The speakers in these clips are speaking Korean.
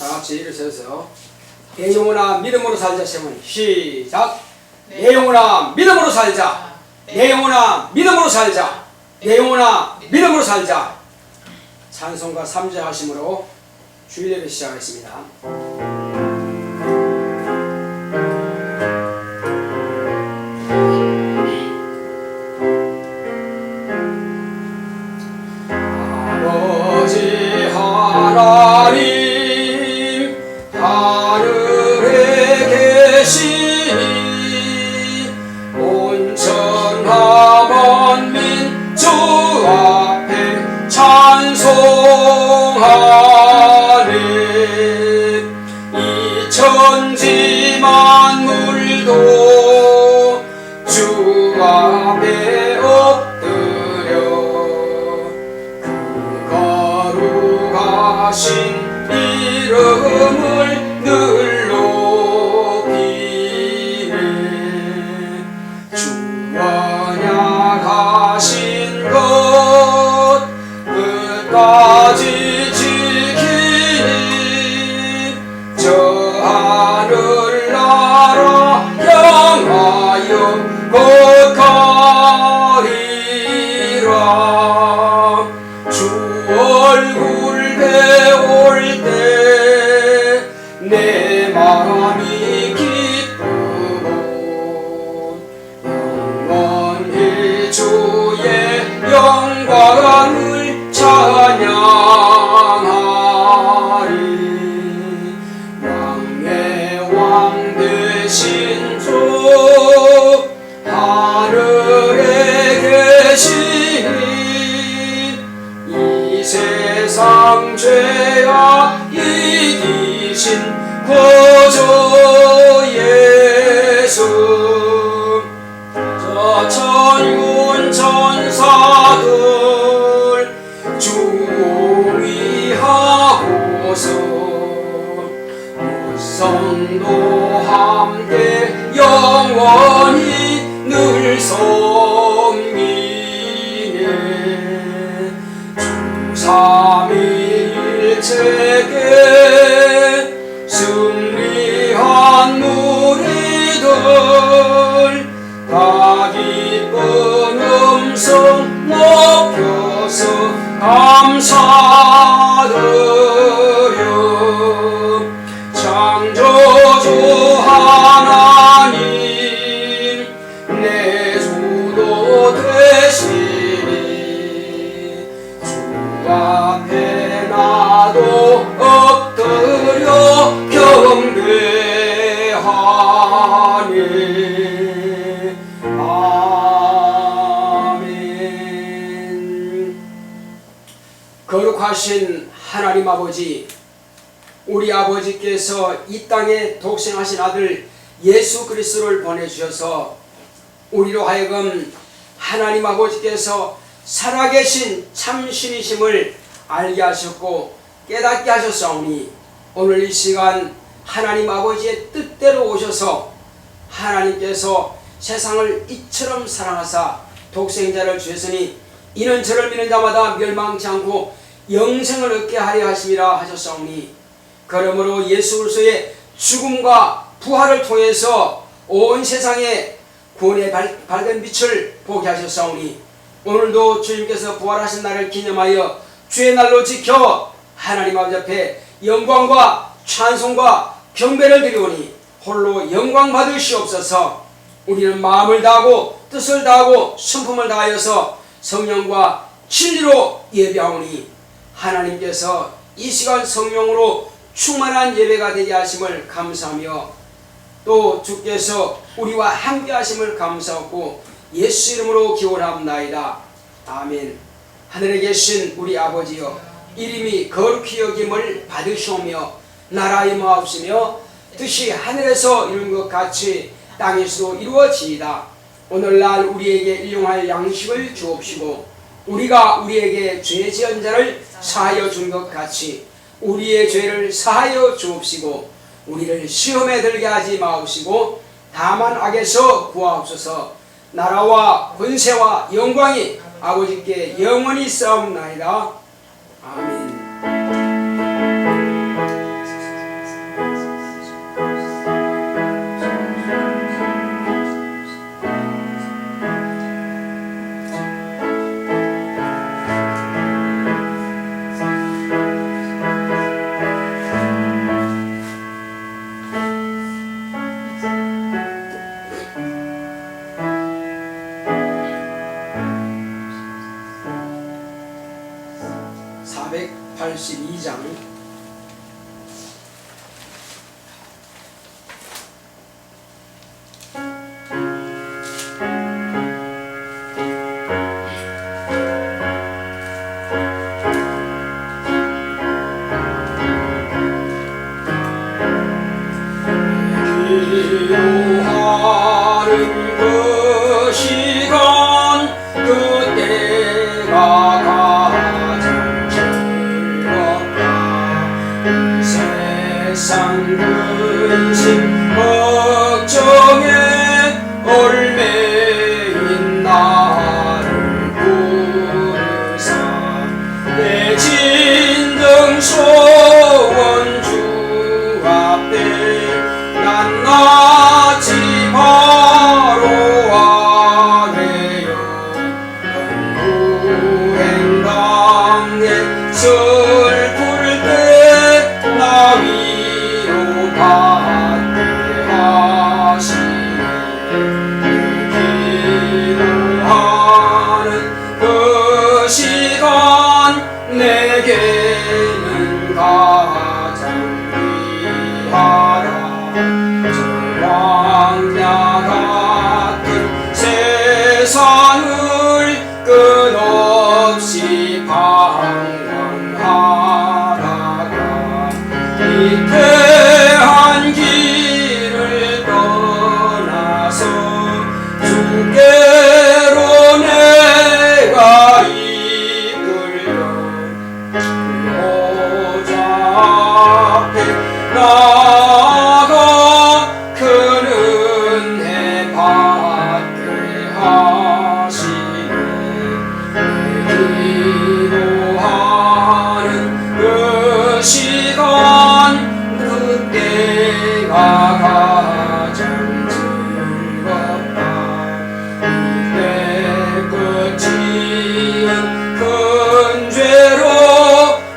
다 같이 일어서서 내 영혼아 믿음으로 살자. 세번 시작. 내 영혼아 믿음으로 살자. 내 영혼아 믿음으로 살자. 내 영혼아 믿음으로 살자. 찬송가 3절 하심으로 주일예배 시작하겠습니다. 아버지 하나님 하늘에 계시니 온천하 만민 주 앞에 찬송하네. 이 천지 만물도 주 앞에 엎드려 그 거룩하신 이름을 늘 높이네. 주 언약하신 것 끝까지 지키니 저 하늘나라 향하여 곧 가리라. 주 얼굴 배울 때 내 마음이 기쁘고 영원히 주의 영광을 찬양하리. 왕의 왕 되신 주 하늘에 계시니 이 세상 죄악 이기신 구주 예수. 저 천군 천사들 주의하고서 무성도 함께 영원히 늘 섬기네. 주 삼위일체께 승리한 무리들 다 기쁜 음성 높여서 감사드려. 창조주 하나님 내 주도 되시니 주 앞에 나도 엎드려 경배하니. 아멘. 거룩하신 하나님 아버지, 우리 아버지께서 이 땅에 독생하신 아들 예수 그리스도를 보내주셔서 우리로 하여금 하나님 아버지께서 살아계신 참신이심을 알게 하셨고 깨닫게 하셨사오니 오늘 이 시간 하나님 아버지의 뜻대로 오셔서 하나님께서 세상을 이처럼 사랑하사 독생자를 주셨으니 이는 저를 믿는 자마다 멸망치 않고 영생을 얻게 하려 하심이라 하셨사오니 그러므로 예수 그리스도의 죽음과 부활을 통해서 온 세상에 구원의 밝은 빛을 보게 하셨사오니 오늘도 주님께서 부활하신 날을 기념하여 주의 날로 지켜 하나님 아버지 앞에 영광과 찬송과 경배를 드리오니 홀로 영광 받으시옵소서. 우리는 마음을 다하고 뜻을 다하고 성품을 다하여서 성령과 진리로 예배하오니 하나님께서 이 시간 성령으로 충만한 예배가 되게 하심을 감사하며 또 주께서 우리와 함께 하심을 감사하고 예수 이름으로 기원합나이다. 아멘. 하늘에 계신 우리 아버지여, 이름이 거룩히 여김을 받으시오며 나라의 마옵시며 뜻이 하늘에서 이룬 것 같이 땅에서도 이루어지이다. 오늘날 우리에게 일용할 양식을 주옵시고 우리가 우리에게 죄 지은 자를 사하여 준 것 같이 우리의 죄를 사하여 주옵시고 우리를 시험에 들게 하지 마옵시고 다만 악에서 구하옵소서. 나라와 권세와 영광이 아버지께 영원히 싸움나이다. 아멘. 482장 기도하는 그 시간 그때가 가장 즐겁다. 이 세상 근심 걱정에 얽매인 나를 부르사 내 진정 소원 주 앞에 난 낫지 바로 아래요. 근구행 당에 슬플 때 나 위로 받게 하시네. 기도하는 그 시간 내게는 가장 귀하다. 왕자 같은 세상을 끝없이 방황하다가 위태한 길을 떠나서 주께로 내가 이끌려 보좌 앞에 나아가 큰 은혜 받게 하시네. 기도하는 그 시간 그때가 가장 즐겁다. 이때 끝이은 큰 죄로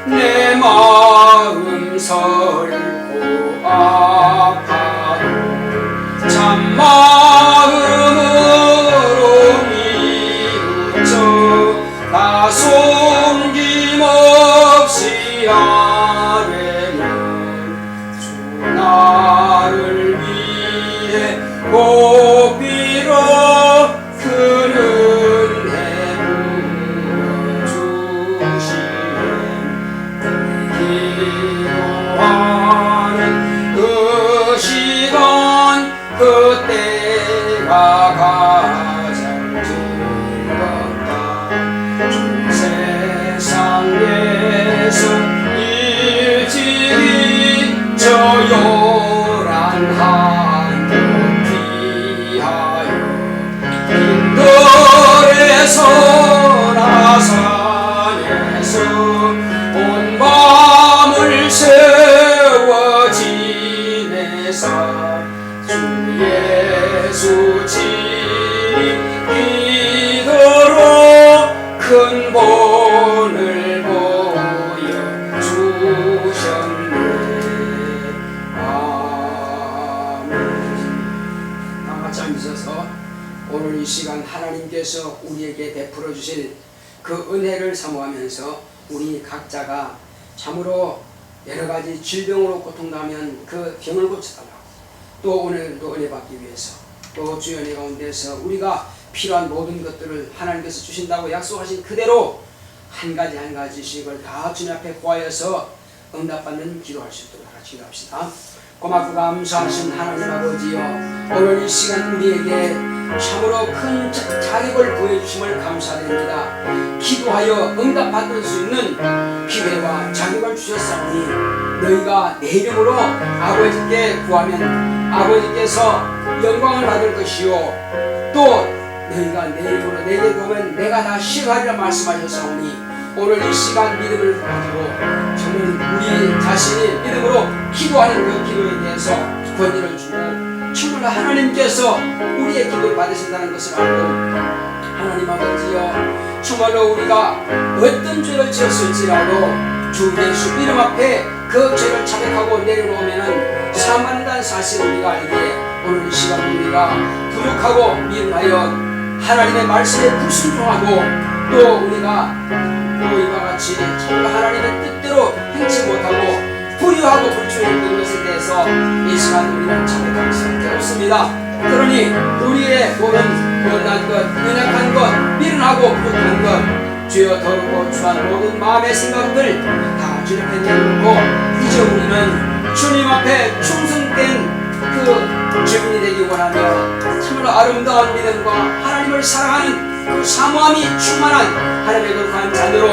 내 마음 설고 아파도 참마음으로 뉘우쳐 나 숨김없이 아뢰면 주 나를 위해 꼭 빌어 큰 은혜 부어주시네. 기도하는 그 시간 그때가 가장 즐겁다. 주 세상에서 일찍이 저 요란 한도 피하여 빈들에서나 산에서 온 밤을 세워 지내사 주 예수 지리도록 큰 본을 보여주셨네. 아멘. 다 같이 앉으셔서 오늘 이 시간 하나님께서 우리에게 베풀어 주실 그 은혜를 사모하면서 우리 각자가 참으로 여러 가지 질병으로 고통당하면 그 병을 고쳐달라고, 또 오늘도 은혜 받기 위해서 또 주의 은혜 가운데서 우리가 필요한 모든 것들을 하나님께서 주신다고 약속하신 그대로 한 가지 한 가지씩을 다 주님 앞에 구하여서 응답받는 기도할 수 있도록 같이 기도합시다. 고맙고 감사하신 하나님 아버지여, 오늘 이 시간 우리에게 참으로 큰 자격을 보여주심을 감사드립니다. 기도하여 응답받을 수 있는 기회와 자격을 주셨사오니 너희가 내 이름으로 아버지께 구하면 아버지께서 영광을 받을 것이요, 또 너희가 내 이름으로 내게 구하면 내가 다 시행하리라 말씀하셨사오니 오늘 이 시간 믿음을 가지고 정말 우리 자신이 믿음으로 기도하는 그 기도에 대해서 권위를 주고 정말 하나님께서 우리의 기도를 받으신다는 것을 알고, 하나님 아버지여, 정말로 우리가 어떤 죄를 지었을지라도 주 예수 이름 앞에 그 죄를 자백하고 내려놓으면 사함받는다는 사실을 우리가 알기에 오늘 이 시간 우리가 부족하고 미움하여 하나님의 말씀에 불순종하고 또 우리가 또 이와 같이 참으로 하나님의 뜻대로 행치 못하고 불의하고 불충했던 것에 대해서 이 시간 우리는 참 당스럽게 없습니다. 그러니 우리의 모든 못난 것, 연약한 것, 미련하고 부족한 것, 주여 더럽고 추한 모든 마음의 생각들 다 주님 앞에 내놓고 이제 우리는 주님 앞에 충성된 그 주민이 되기 원하며 참으로 아름다운 믿음과 하나님을 사랑하는 그 사모함이 충만한 하나님의 거룩한 자녀로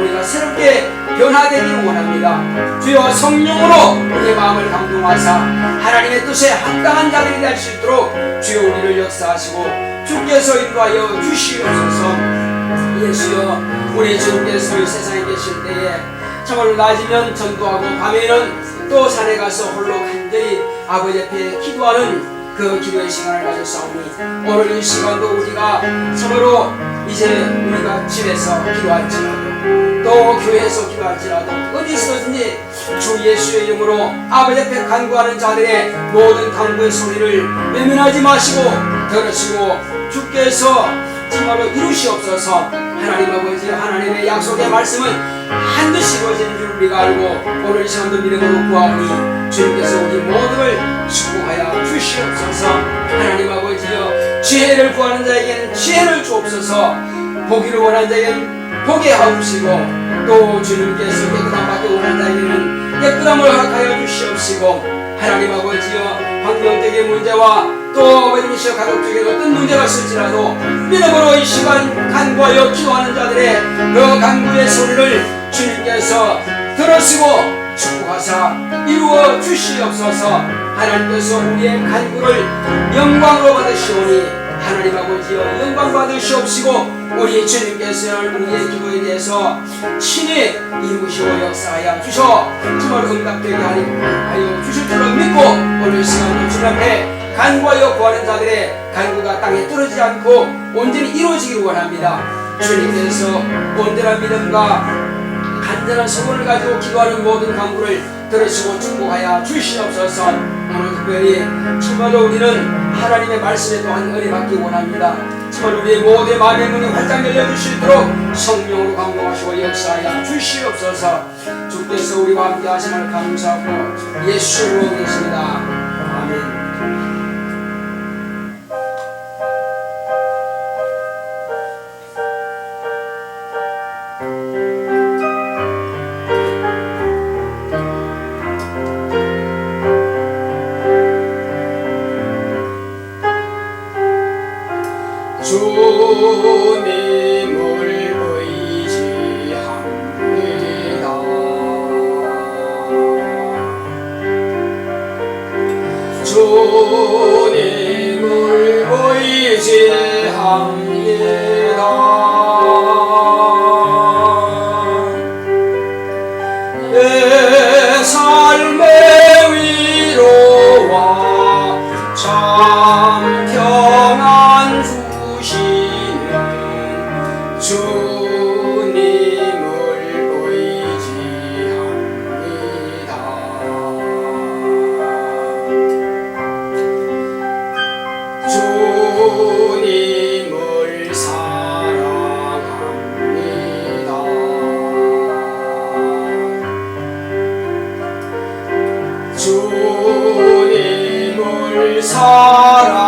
우리가 새롭게 변화되기를 원합니다. 주여 성령으로 우리의 마음을 감동하사 하나님의 뜻에 합당한 자들이 될 수 있도록 주여 우리를 역사하시고 주께서 인도하여 주시옵소서. 예수여, 우리 주님께서 이 세상에 계실 때에 참으로 낮이면 전도하고 밤에는 또 산에 가서 홀로 간절히 아버지 앞에 기도하는 그 기도의 시간을 가졌사오니 오늘 이 시간도 우리가 참으로 이제 우리가 집에서 기도할지라도 또 교회에서 기도할지라도 어디서든지 주 예수의 이름으로 아버지 앞에 간구하는 자들의 모든 간구의 소리를 외면하지 마시고 들으시고 주께서 정말로 이루시옵소서. 하나님 아버지, 하나님의 약속의 말씀은 반드시 이루어지는 줄 우리가 알고 오늘 이 시간도 믿음으로 구하오니 주님께서 우리 모두를 축복하여 주시옵소서. 하나님 아버지여, 지혜를 구하는 자에게는 지혜를 주옵소서. 보기를 원하는 자에게는 보게 하옵시고 또 주님께서 깨끗함 받기 원하는 자에게는 깨끗함을 허락하여 주시옵시고 하나님 아버지여, 환경적인 문제와 또 아버지여 가족적인 어떤 문제가 있을지라도 믿음으로 이 시간 간구하여 기도하는 자들의 그 간구의 소리를 주님께서 들으시고 축복하사 이루어 주시옵소서. 하나님께서 우리의 간구를 영광으로 받으시오니 하나님 아버지여 영광 받으시옵시고 우리 주님께서는 우리의 기도에 대해서 친히 이루시고 역사하여 주셔 정말 응답되게 하여 주실 줄로 믿고 오늘 시간도 주님 앞에 간구하여 구하는 자들의 간구가 땅에 떨어지지 않고 온전히 이루어지기를 원합니다. 주님께서 온전한 믿음과 간절한 소원을 가지고 기도하는 모든 간구를 들으시고 축복하여 주시옵소서. 오늘 특별히 정말로 우리는 하나님의 말씀에 또한 은혜 받기 원합니다. 정말 우리의 모든 마음의 문이 활짝 열려주시도록 성령으로 감동하시고 역사하여 주시옵소서. 주께서 우리와 함께 하심을 감사하고 예수로 계십니다. 아멘. 주님을 의지합니다. 주님을 의지합니다. 내 삶의 위로와 참 평안 주시는 주님을 의지합니다. 주님을 사랑합니다. 주님을 사랑합니다.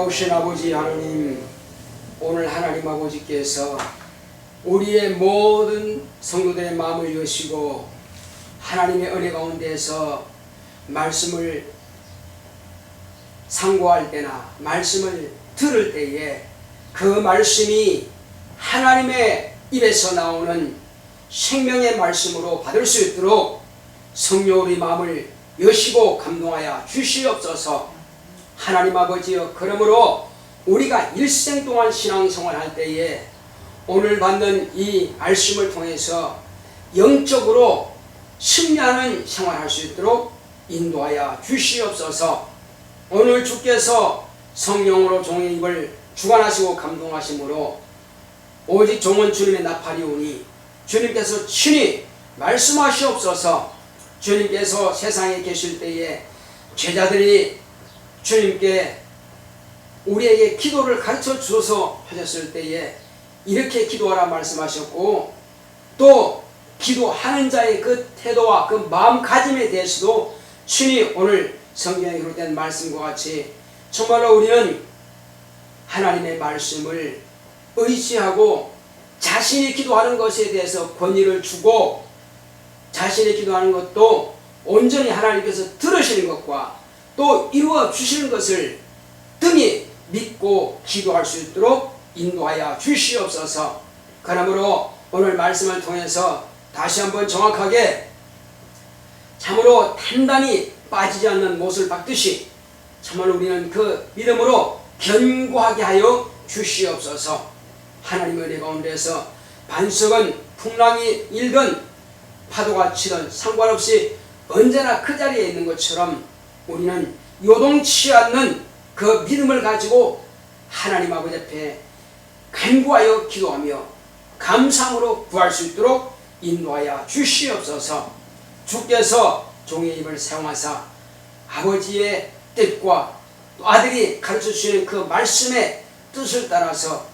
놀라우신 아버지 하나님, 오늘 하나님 아버지께서 우리의 모든 성도들의 마음을 여시고 하나님의 은혜 가운데서 말씀을 상고할 때나 말씀을 들을 때에 그 말씀이 하나님의 입에서 나오는 생명의 말씀으로 받을 수 있도록 성령 우리 마음을 여시고 감동하여 주시옵소서. 하나님 아버지여, 그러므로 우리가 일생 동안 신앙생활할 때에 오늘 받는 이 말씀을 통해서 영적으로 승리하는 생활할 수 있도록 인도하여 주시옵소서. 오늘 주께서 성령으로 종의 입을 주관하시고 감동하심으로 오직 종은 주님의 나팔이오니 주님께서 친히 말씀하시옵소서. 주님께서 세상에 계실 때에 제자들이 주님께 우리에게 기도를 가르쳐 주어서 하셨을 때에 이렇게 기도하라 말씀하셨고, 또 기도하는 자의 그 태도와 그 마음가짐에 대해서도 친히 오늘 성경에 기록된 말씀과 같이 정말로 우리는 하나님의 말씀을 의지하고 자신이 기도하는 것에 대해서 권위를 주고, 자신이 기도하는 것도 온전히 하나님께서 들으시는 것과 또 이루어 주시는 것을 등이 믿고 기도할 수 있도록 인도하여 주시옵소서. 그러므로 오늘 말씀을 통해서 다시 한번 정확하게 참으로 단단히 빠지지 않는 못을 박듯이 참으로 우리는 그 믿음으로 견고하게 하여 주시옵소서. 하나님의 은혜 가운데서 반석은 풍랑이 일든 파도가 치든 상관없이 언제나 그 자리에 있는 것처럼 우리는 요동치 않는 그 믿음을 가지고 하나님 아버지 앞에 간구하여 기도하며 감상으로 구할 수 있도록 인도하여 주시옵소서. 주께서 종의 입을 사용하사 아버지의 뜻과 또 아들이 가르쳐 주시는 그 말씀의 뜻을 따라서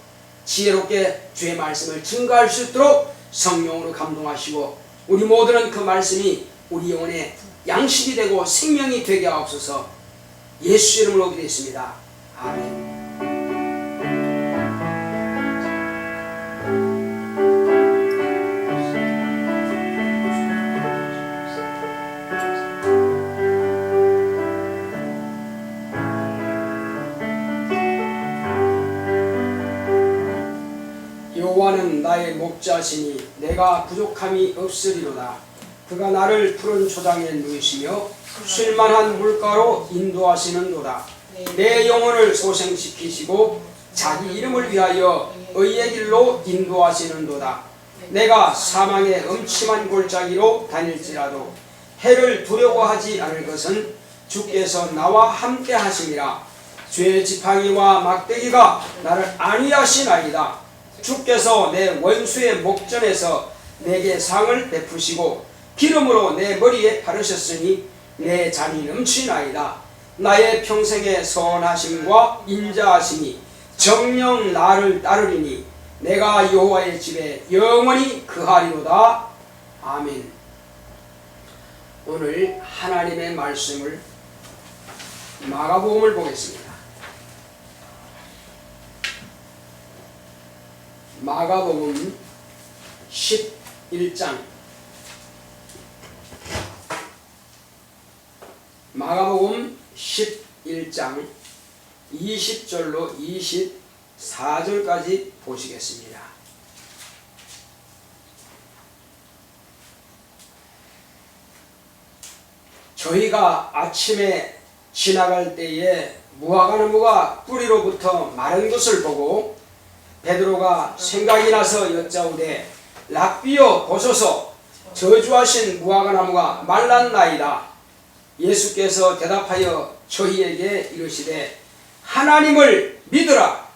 지혜롭게 주의 말씀을 증거할 수 있도록 성령으로 감동하시고, 우리 모두는 그 말씀이 우리 영혼의 양식이 되고 생명이 되게 하옵소서. 예수 이름으로 기도했습니다. 아멘. 여호와는 나의 목자시니 내가 부족함이 없으리로다. 그가 나를 푸른 초장에 누이시며 쉴만한 물가로 인도하시는도다. 내 영혼을 소생시키시고 자기 이름을 위하여 의의 길로 인도하시는도다. 내가 사망의 음침한 골짜기로 다닐지라도 해를 두려워하지 않을 것은 주께서 나와 함께 하심이라. 죄의 지팡이와 막대기가 나를 안위하시나이다. 주께서 내 원수의 목전에서 내게 상을 베푸시고 기름으로 내 머리에 바르셨으니 내 잔이 넘치나이다. 나의 평생의 선하심과 인자하심이 정녕 나를 따르리니 내가 여호와의 집에 영원히 거하리로다. 아멘. 오늘 하나님의 말씀을 마가복음을 보겠습니다. 마가복음 11장, 마가복음 11장 20절로 24절까지 보시겠습니다. 저희가 아침에 지나갈 때에 무화과나무가 뿌리로부터 마른 것을 보고 베드로가 생각이 나서 여짜오되 랍비여 보소서, 저주하신 무화과나무가 말랐나이다. 예수께서 대답하여 저희에게 이르시되 하나님을 믿으라.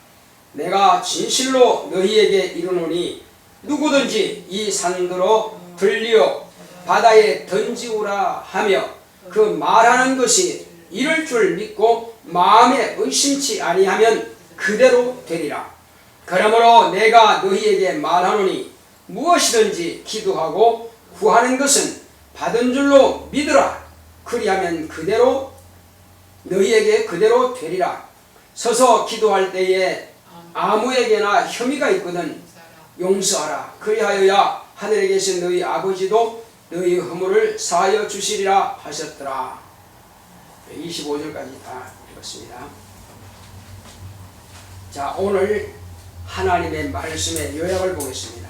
내가 진실로 너희에게 이르노니 누구든지 이 산들어 들리어 바다에 던지우라 하며 그 말하는 것이 이를 줄 믿고 마음에 의심치 아니하면 그대로 되리라. 그러므로 내가 너희에게 말하노니 무엇이든지 기도하고 구하는 것은 받은 줄로 믿으라. 그리하면 그대로 너희에게 그대로 되리라. 서서 기도할 때에 아무에게나 혐의가 있거든 용서하라. 그리하여야 하늘에 계신 너희 아버지도 너희 허물을 사하여 주시리라 하셨더라. 25절까지 다 읽었습니다. 자, 오늘 하나님의 말씀의 요약을 보겠습니다.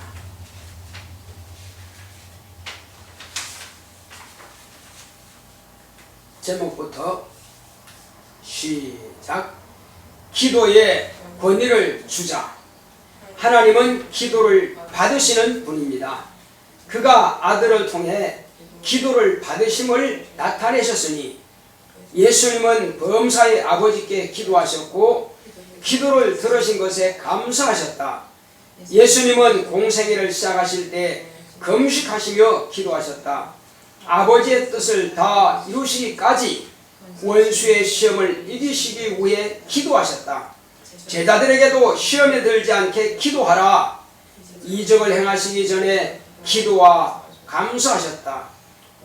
제목부터 시작. 기도에 권위를 주자. 하나님은 기도를 받으시는 분입니다. 그가 아들을 통해 기도를 받으심을 나타내셨으니 예수님은 범사의 아버지께 기도하셨고 기도를 들으신 것에 감사하셨다. 예수님은 공생애를 시작하실 때 금식하시며 기도하셨다. 아버지의 뜻을 다 이루시기까지 원수의 시험을 이기시기 위해 기도하셨다. 제자들에게도 시험에 들지 않게 기도하라. 이적을 행하시기 전에 기도와 감사하셨다.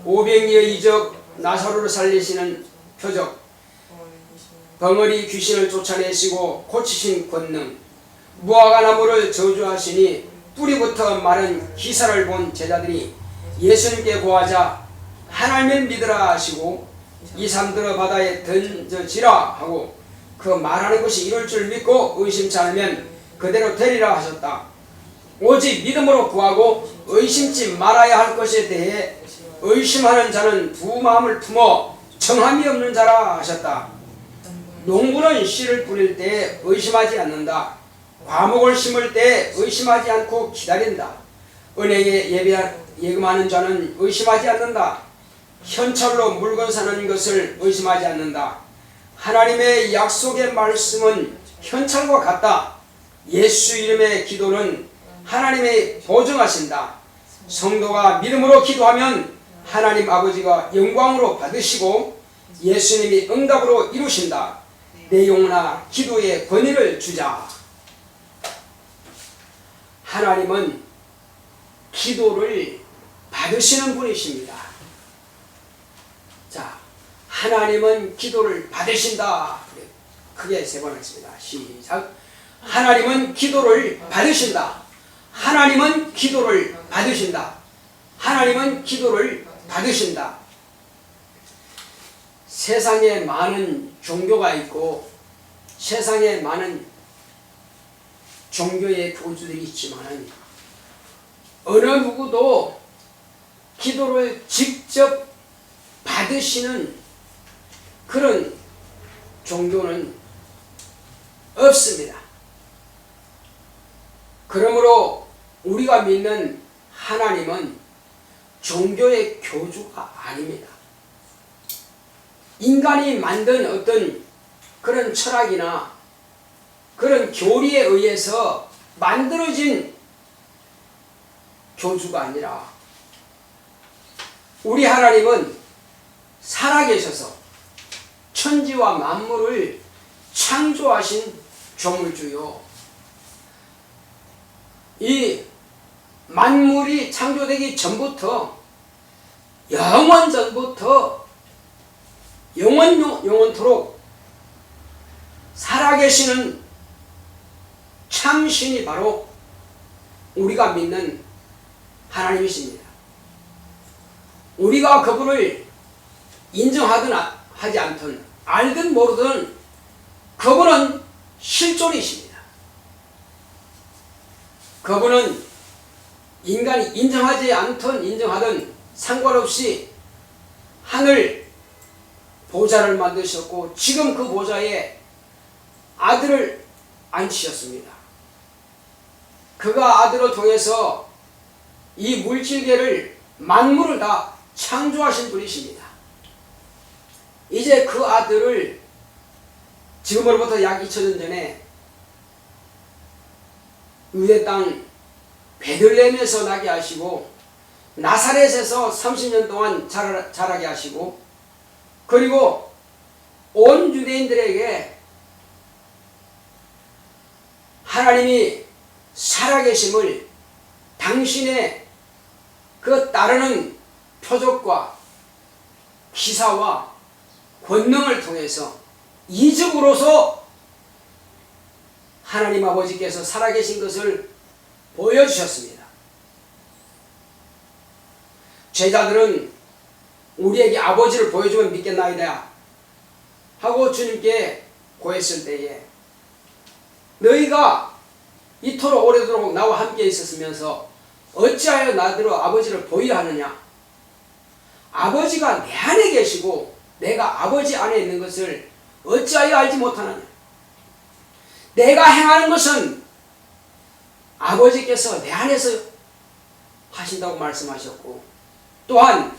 500리의 이적, 나사로를 살리시는 표적, 벙어리 귀신을 쫓아내시고 고치신 권능, 무화과 나무를 저주하시니 뿌리부터 마른 기사를 본 제자들이 예수님께 고하자 하나님을 믿으라 하시고 이 삶들어 바다에 던져지라 하고 그 말하는 것이 이룰 줄 믿고 의심치 않으면 그대로 되리라 하셨다. 오직 믿음으로 구하고 의심치 말아야 할 것에 대해 의심하는 자는 두 마음을 품어 정함이 없는 자라 하셨다. 농부는 씨를 뿌릴 때 의심하지 않는다. 과목을 심을 때 의심하지 않고 기다린다. 은행에 예금하는 자는 의심하지 않는다. 현찰로 물건 사는 것을 의심하지 않는다. 하나님의 약속의 말씀은 현찰과 같다. 예수 이름의 기도는 하나님이 보증하신다. 성도가 믿음으로 기도하면 하나님 아버지가 영광으로 받으시고 예수님이 응답으로 이루신다. 내 영혼아 기도에 권위를 주자. 하나님은 기도를 받으시는 분이십니다. 자, 하나님은 기도를 받으신다. 크게 세 번 했습니다. 시작. 하나님은 기도를 받으신다. 하나님은 기도를 받으신다. 하나님은 기도를 받으신다. 세상에 많은 종교가 있고 세상에 많은 종교의 교주들이 있지만 어느 누구도 기도를 직접 받으시는 그런 종교는 없습니다. 그러므로 우리가 믿는 하나님은 종교의 교주가 아닙니다. 인간이 만든 어떤 그런 철학이나 그런 교리에 의해서 만들어진 교주가 아니라 우리 하나님은 살아계셔서 천지와 만물을 창조하신 조물주요. 이 만물이 창조되기 전부터 영원 전부터 영원토록 살아계시는 참신이 바로 우리가 믿는 하나님이십니다. 우리가 그분을 인정하든 하지 않든 알든 모르든 그분은 실존이십니다. 그분은 인간이 인정하지 않든 인정하든 상관없이 하늘 보좌를 만드셨고 지금 그 보좌에 아들을 앉히셨습니다. 그가 아들을 통해서 이 물질계를 만물을 다 창조하신 분이십니다. 이제 그 아들을 지금으로부터 약 2000년 전에 유대 땅 베들레헴에서 나게 하시고 나사렛에서 30년 동안 자라게 하시고 그리고 온 유대인들에게 하나님이 살아계심을 당신의 그 따르는 표적과 기사와 권능을 통해서 이적으로서 하나님 아버지께서 살아계신 것을 보여주셨습니다. 제자들은 우리에게 아버지를 보여주면 믿겠나이다 하고 주님께 고했을 때에 너희가 이토록 오래도록 나와 함께 있었으면서 어찌하여 나더러 아버지를 보이라 하느냐. 아버지가 내 안에 계시고 내가 아버지 안에 있는 것을 어찌하여 알지 못하느냐. 내가 행하는 것은 아버지께서 내 안에서 하신다고 말씀하셨고, 또한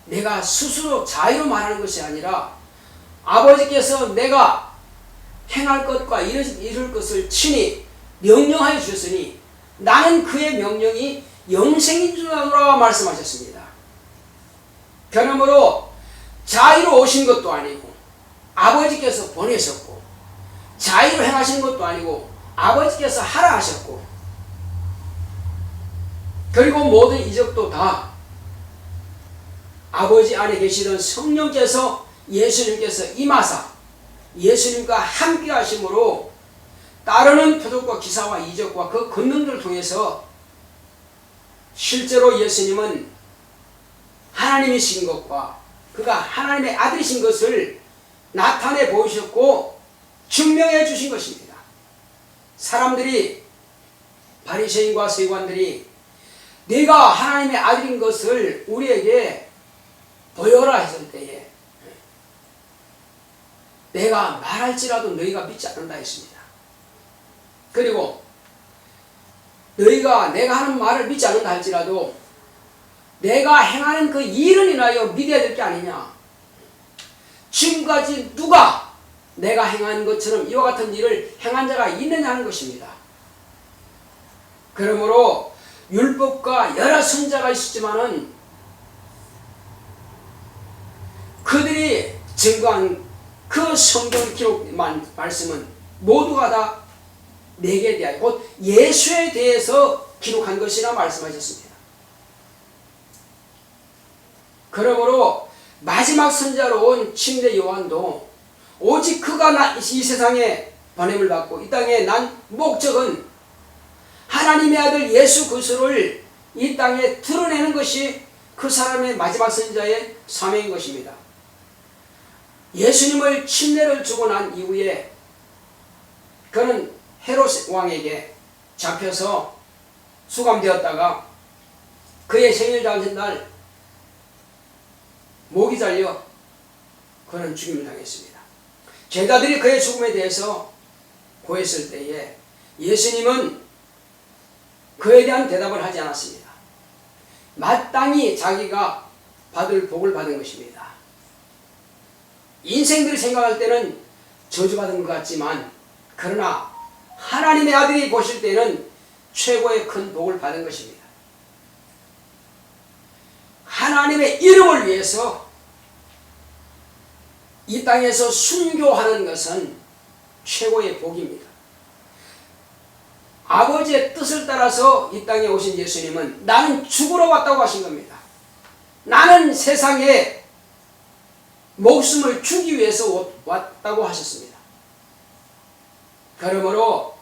내가 스스로 자유로 말하는 것이 아니라 아버지께서 내가 행할 것과 이룰 것을 친히 명령하여 주셨으니 나는 그의 명령이 영생인 줄 아노라 말씀하셨습니다. 그러므로 자유로 오신 것도 아니고 아버지께서 보내셨고, 자유로 행하신 것도 아니고 아버지께서 하라 하셨고, 그리고 모든 이적도 다 아버지 안에 계시던 성령께서 예수님께서 임하사 예수님과 함께 하심으로 따르는 표적과 기사와 이적과 그 권능들을 통해서 실제로 예수님은 하나님이신 것과 그가 하나님의 아들이신 것을 나타내 보이셨고 증명해 주신 것입니다. 사람들이, 바리새인과 서기관들이 네가 하나님의 아들인 것을 우리에게 보여라 했을 때에 내가 말할지라도 너희가 믿지 않는다 했습니다. 그리고 너희가 내가 하는 말을 믿지 않는다 할지라도 내가 행하는 그 일은 인하여 믿어야 될 게 아니냐. 지금까지 누가 내가 행한 것처럼 이와 같은 일을 행한 자가 있느냐 하는 것입니다. 그러므로 율법과 여러 선자가 있었지만은 그들이 증거한 그 성경 기록 말씀은 모두가 다 내게 대하여 곧 예수에 대해서 기록한 것이라 말씀하셨습니다. 그러므로 마지막 선자로 온 침례 요한도 오직 그가 이 세상에 보냄을 받고 이 땅에 난 목적은 하나님의 아들 예수 그리스도를 이 땅에 드러내는 것이 그 사람의 마지막 선자의 사명인 것입니다. 예수님을 침례를 주고 난 이후에 그는 헤롯 왕에게 잡혀서 수감되었다가 그의 생일 잔치날 목이 잘려 그는 죽임을 당했습니다. 제자들이 그의 죽음에 대해서 고했을 때에 예수님은 그에 대한 대답을 하지 않았습니다. 마땅히 자기가 받을 복을 받은 것입니다. 인생들이 생각할 때는 저주받은 것 같지만 그러나 하나님의 아들이 보실 때는 최고의 큰 복을 받은 것입니다. 하나님의 이름을 위해서 이 땅에서 순교하는 것은 최고의 복입니다. 아버지의 뜻을 따라서 이 땅에 오신 예수님은 나는 죽으러 왔다고 하신 겁니다. 나는 세상에 목숨을 주기 위해서 왔다고 하셨습니다. 그러므로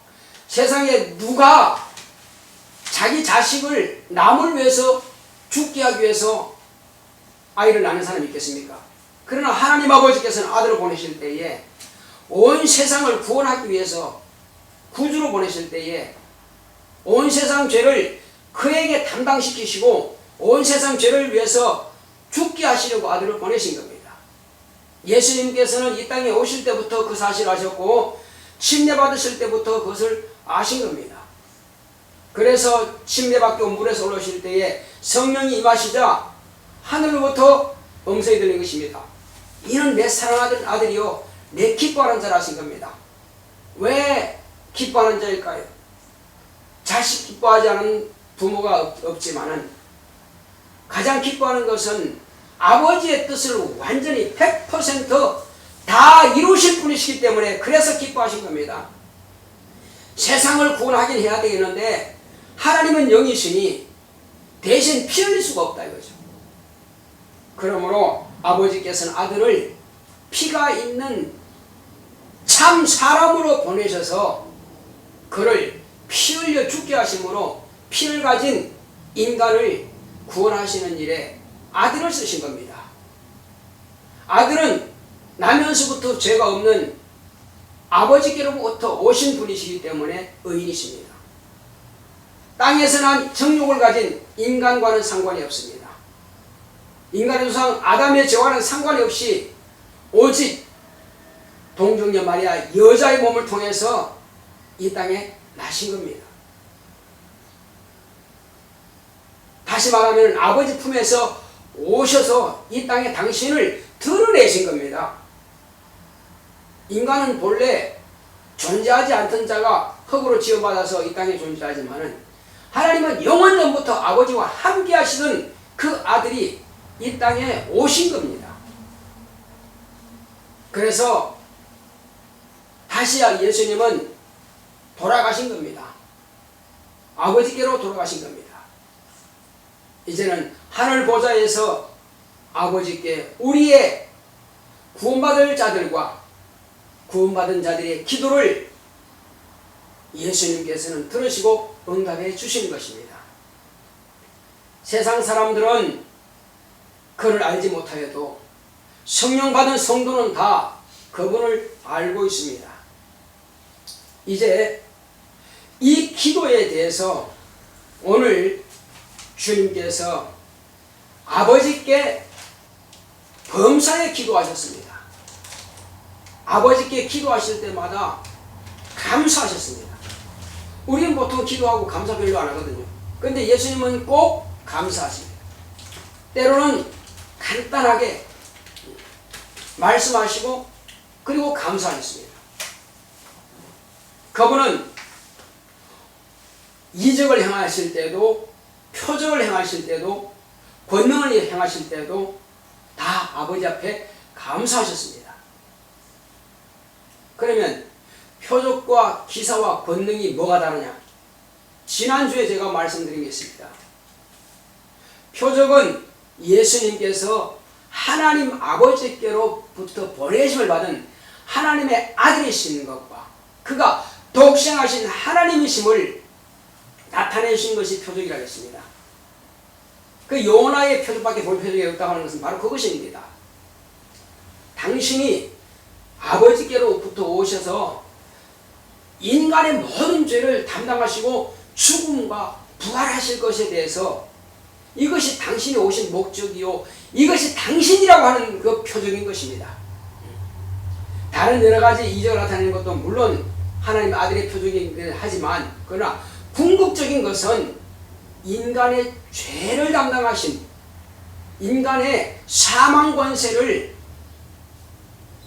세상에 누가 자기 자식을 남을 위해서 죽게 하기 위해서 아이를 낳는 사람이 있겠습니까? 그러나 하나님 아버지께서는 아들을 보내실 때에 온 세상을 구원하기 위해서 구주로 보내실 때에 온 세상 죄를 그에게 담당시키시고 온 세상 죄를 위해서 죽게 하시려고 아들을 보내신 겁니다. 예수님께서는 이 땅에 오실 때부터 그 사실을 아셨고 침례 받으실 때부터 그것을 아신 겁니다. 그래서 침례 받고 물에서 올라오실 때에 성령이 임하시자 하늘로부터 음성이 들린 것입니다. 이는 내 사랑하는 아들이요 내 기뻐하는 자라 하신 겁니다. 왜 기뻐하는 자일까요? 자식 기뻐하지 않은 부모가 없지만은 가장 기뻐하는 것은 아버지의 뜻을 완전히 100% 다 이루실 분이시기 때문에 그래서 기뻐하신 겁니다. 세상을 구원하긴 해야 되겠는데 하나님은 영이시니 대신 피 흘릴 수가 없다 이거죠. 그러므로 아버지께서는 아들을 피가 있는 참 사람으로 보내셔서 그를 피 흘려 죽게 하심으로 피를 가진 인간을 구원하시는 일에 아들을 쓰신 겁니다. 아들은 나면서부터 죄가 없는 아버지께로부터 오신 분이시기 때문에 의인이십니다. 땅에서 난 정욕을 가진 인간과는 상관이 없습니다. 인간의 조상 아담의 죄와는 상관이 없이 오직 동정녀 마리아 여자의 몸을 통해서 이 땅에 나신 겁니다. 다시 말하면 아버지 품에서 오셔서 이 땅에 당신을 드러내신 겁니다. 인간은 본래 존재하지 않던 자가 흙으로 지어받아서 이 땅에 존재하지만은 하나님은 영원전부터 아버지와 함께 하시던 그 아들이 이 땅에 오신 겁니다. 그래서 다시 예수님은 돌아가신 겁니다. 아버지께로 돌아가신 겁니다. 이제는 하늘 보좌에서 아버지께 우리의 구원받을 자들과 구원받은 자들의 기도를 예수님께서는 들으시고 응답해 주시는 것입니다. 세상 사람들은 그를 알지 못하여도 성령 받은 성도는 다 그분을 알고 있습니다. 이제 이 기도에 대해서 오늘 주님께서 아버지께 범사에 기도하셨습니다. 아버지께 기도하실 때마다 감사하셨습니다. 우리는 보통 기도하고 감사 별로 안 하거든요. 근데 예수님은 꼭 감사하십니다. 때로는 간단하게 말씀하시고 그리고 감사하셨습니다. 그분은 이적을 행하실 때도 표적을 행하실 때도 권능을 행하실 때도 다 아버지 앞에 감사하셨습니다. 그러면 표적과 기사와 권능이 뭐가 다르냐? 지난주에 제가 말씀드린 게 있습니다. 표적은 예수님께서 하나님 아버지께로부터 보내심을 받은 하나님의 아들이신 것과 그가 독생하신 하나님이심을 나타내 주신 것이 표적이라고 했습니다. 그 요나의 표적밖에 볼 표적이 없다고 하는 것은 바로 그것입니다. 당신이 아버지께로부터 오셔서 인간의 모든 죄를 담당하시고 죽음과 부활하실 것에 대해서 이것이 당신이 오신 목적이요 이것이 당신이라고 하는 그 표적인 것입니다. 다른 여러 가지 이적을 나타내는 것도 물론 하나님의 아들의 표적이긴 하지만 그러나 궁극적인 것은 인간의 죄를 담당하신 인간의 사망 권세를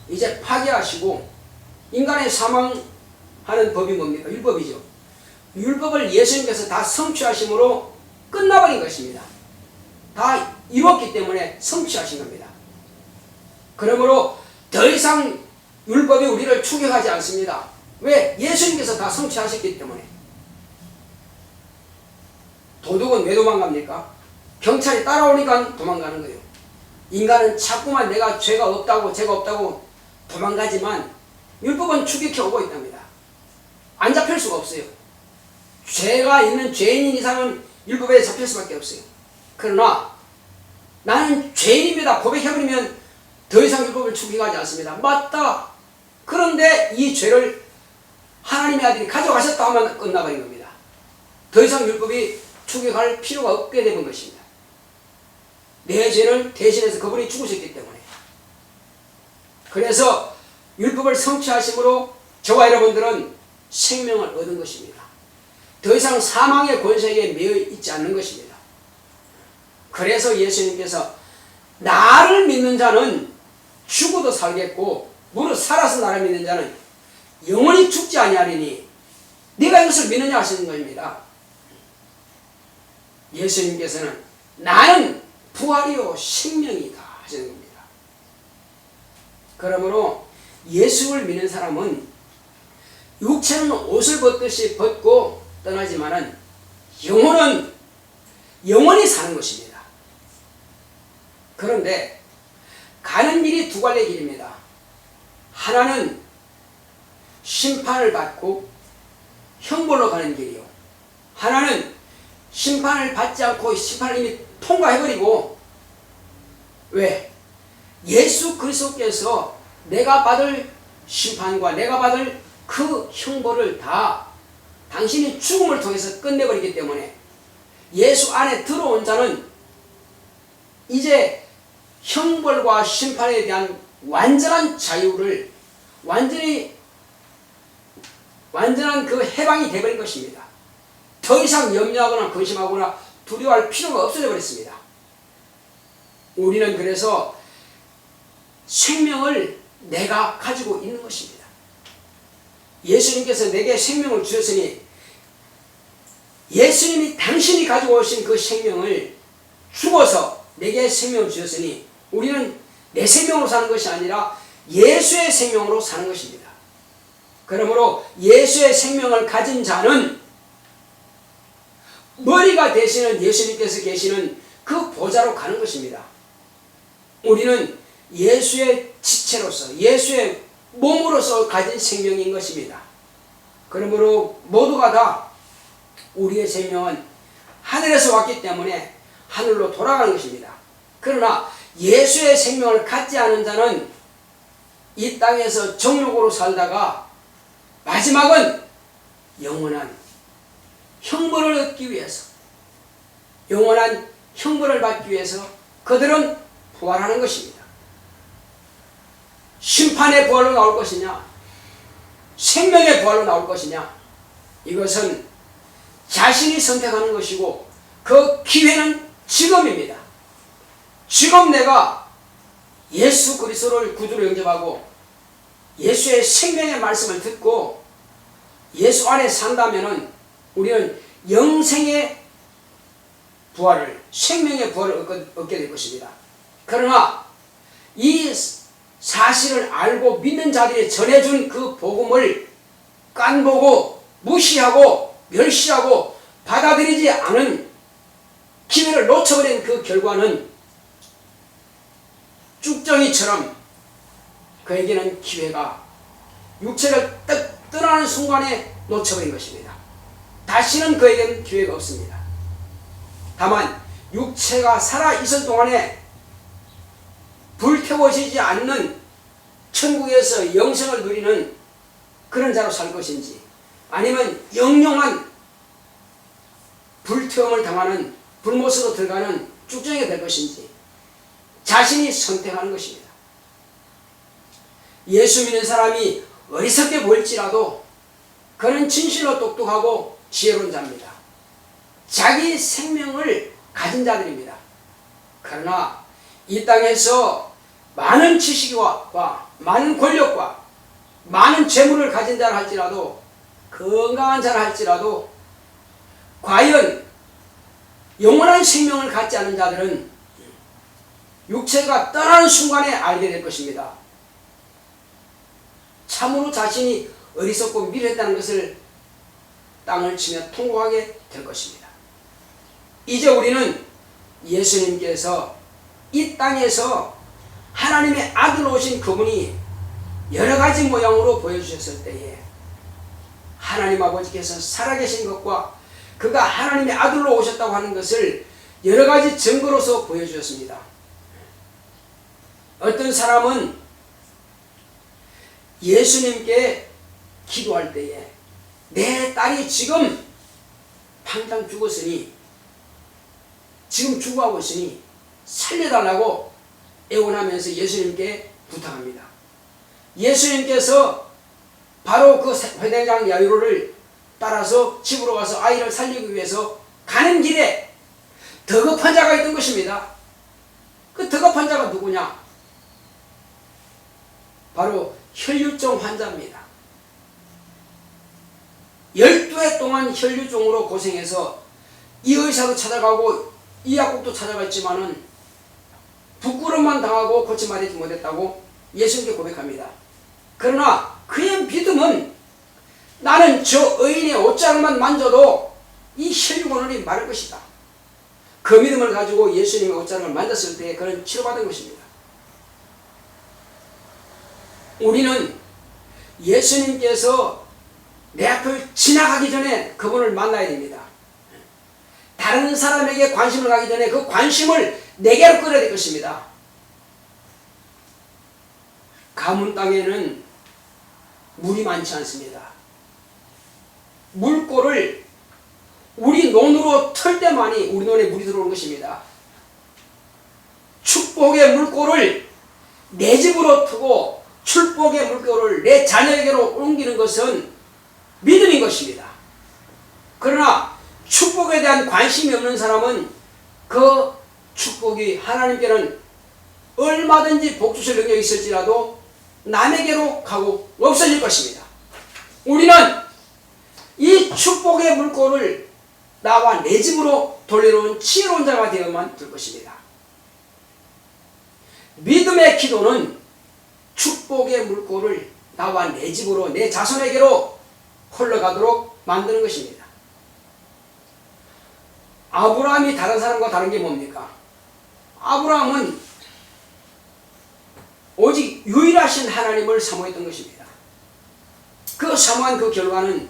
이제 파괴하시고 인간의 사망하는 법이 뭡니까? 율법이죠. 율법을 예수님께서 다 성취하심으로 끝나버린 것입니다. 다 이뤘기 때문에 성취하신 겁니다. 그러므로 더 이상 율법이 우리를 추격하지 않습니다. 왜? 예수님께서 다 성취하셨기 때문에. 도둑은 왜 도망갑니까? 경찰이 따라오니까 도망가는 거예요. 인간은 자꾸만 내가 죄가 없다고 도망가지만 율법은 추격해 오고 있답니다. 안 잡힐 수가 없어요. 죄가 있는 죄인인 이상은 율법에 잡힐 수밖에 없어요. 그러나 나는 죄인입니다 고백해버리면 더 이상 율법을 추격하지 않습니다. 맞다. 그런데 이 죄를 하나님의 아들이 가져가셨다 하면 끝나버린 겁니다. 더 이상 율법이 추격할 필요가 없게 되는 것입니다. 내 죄를 대신해서 그분이 죽으셨기 때문에. 그래서 율법을 성취하심으로 저와 여러분들은 생명을 얻은 것입니다. 더 이상 사망의 권세에 매여 있지 않는 것입니다. 그래서 예수님께서 나를 믿는 자는 죽어도 살겠고 무릇 살아서 나를 믿는 자는 영원히 죽지 아니하리니 네가 이것을 믿느냐 하시는 것입니다. 예수님께서는 나는 부활이요 생명이다 하시는 겁니다. 그러므로 예수를 믿는 사람은 육체는 옷을 벗듯이 벗고 떠나지만은 영혼은 영원히 사는 것입니다. 그런데 가는 길이 두 갈래 길입니다. 하나는 심판을 받고 형벌로 가는 길이요. 하나는 심판을 받지 않고 심판을 이미 통과해버리고, 왜? 예수 그리스도께서 내가 받을 심판과 내가 받을 그 형벌을 다 당신이 죽음을 통해서 끝내버리기 때문에 예수 안에 들어온 자는 이제 형벌과 심판에 대한 완전한 자유를 완전한 그 해방이 되어버린 것입니다. 더 이상 염려하거나 근심하거나 두려워할 필요가 없어져 버렸습니다. 우리는 그래서 생명을 내가 가지고 있는 것입니다. 예수님께서 내게 생명을 주셨으니 예수님이 당신이 가지고 오신 그 생명을 죽어서 내게 생명을 주셨으니 우리는 내 생명으로 사는 것이 아니라 예수의 생명으로 사는 것입니다. 그러므로 예수의 생명을 가진 자는 머리가 되시는 예수님께서 계시는 그 보좌로 가는 것입니다. 우리는 예수의 지체로서 예수의 몸으로서 가진 생명인 것입니다. 그러므로 모두가 다 우리의 생명은 하늘에서 왔기 때문에 하늘로 돌아가는 것입니다. 그러나 예수의 생명을 갖지 않은 자는 이 땅에서 정욕으로 살다가 마지막은 영원한 형벌을 얻기 위해서, 영원한 형벌을 받기 위해서 그들은 부활하는 것입니다. 심판의 부활로 나올 것이냐, 생명의 부활로 나올 것이냐, 이것은 자신이 선택하는 것이고 그 기회는 지금입니다. 지금 내가 예수 그리스도를 구주로 영접하고 예수의 생명의 말씀을 듣고 예수 안에 산다면은 우리는 영생의 부활을, 생명의 부활을 얻게 될 것입니다. 그러나 이 사실을 알고 믿는 자들이 전해준 그 복음을 깐보고 무시하고 멸시하고 받아들이지 않은 기회를 놓쳐버린 그 결과는 쭉정이처럼 그에게는 기회가 육체를 딱 떠나는 순간에 놓쳐버린 것입니다. 다시는 그에게는 기회가 없습니다. 다만 육체가 살아있을 동안에 불태워지지 않는 천국에서 영생을 누리는 그런 자로 살 것인지 아니면 영영한 불태움을 당하는 불못으로 들어가는 쭉정이가 될 것인지 자신이 선택하는 것입니다. 예수 믿는 사람이 어리석게 보일지라도 그는 진실로 똑똑하고 지혜로운 자입니다. 자기 생명을 가진 자들입니다. 그러나 이 땅에서 많은 지식과 많은 권력과 많은 재물을 가진 자라 할지라도 건강한 자라 할지라도 과연 영원한 생명을 갖지 않은 자들은 육체가 떠나는 순간에 알게 될 것입니다. 참으로 자신이 어리석고 미련했다는 것을 땅을 치며 통곡하게 될 것입니다. 이제 우리는 예수님께서 이 땅에서 하나님의 아들로 오신 그분이 여러 가지 모양으로 보여주셨을 때에 하나님 아버지께서 살아계신 것과 그가 하나님의 아들로 오셨다고 하는 것을 여러 가지 증거로서 보여주셨습니다. 어떤 사람은 예수님께 기도할 때에 내 딸이 지금 당장 죽었으니 지금 죽어가고 있으니 살려달라고 애원하면서 예수님께 부탁합니다. 예수님께서 바로 그 회대장 야이로를 따라서 집으로 가서 아이를 살리기 위해서 가는 길에 더급한 자가 있던 것입니다. 그 더급한 자가 누구냐? 바로 혈류증 환자입니다. 12해 동안 혈류증으로 고생해서 이 의사도 찾아가고 이 약국도 찾아갔지만은 부끄러움만 당하고 고침받지 못했다고 예수님께 고백합니다. 그러나 그의 믿음은 나는 저 의인의 옷자락만 만져도 이 혈류곤이 마를 것이다. 그 믿음을 가지고 예수님의 옷자락을 만졌을 때 그는 치료받은 것입니다. 우리는 예수님께서 내 앞을 지나가기 전에 그분을 만나야 됩니다. 다른 사람에게 관심을 가기 전에 그 관심을 내게로 끌어야 될 것입니다. 가문 땅에는 물이 많지 않습니다. 물골을 우리 논으로 털 때만이 우리 논에 물이 들어오는 것입니다. 축복의 물골을 내 집으로 트고 축복의 물골을 내 자녀에게로 옮기는 것은 믿음인 것입니다. 그러나 축복에 대한 관심이 없는 사람은 그 축복이 하나님께는 얼마든지 복 주실 능력이 있을지라도 남에게로 가고 없어질 것입니다. 우리는 이 축복의 물꼬를 나와 내 집으로 돌려놓은 지혜로운 자가 되어만 될 것입니다. 믿음의 기도는 축복의 물꼬를 나와 내 집으로 내 자손에게로 흘러가도록 만드는 것입니다. 아브라함이 다른 사람과 다른 게 뭡니까? 아브라함은 오직 유일하신 하나님을 사모했던 것입니다. 그 사모한 그 결과는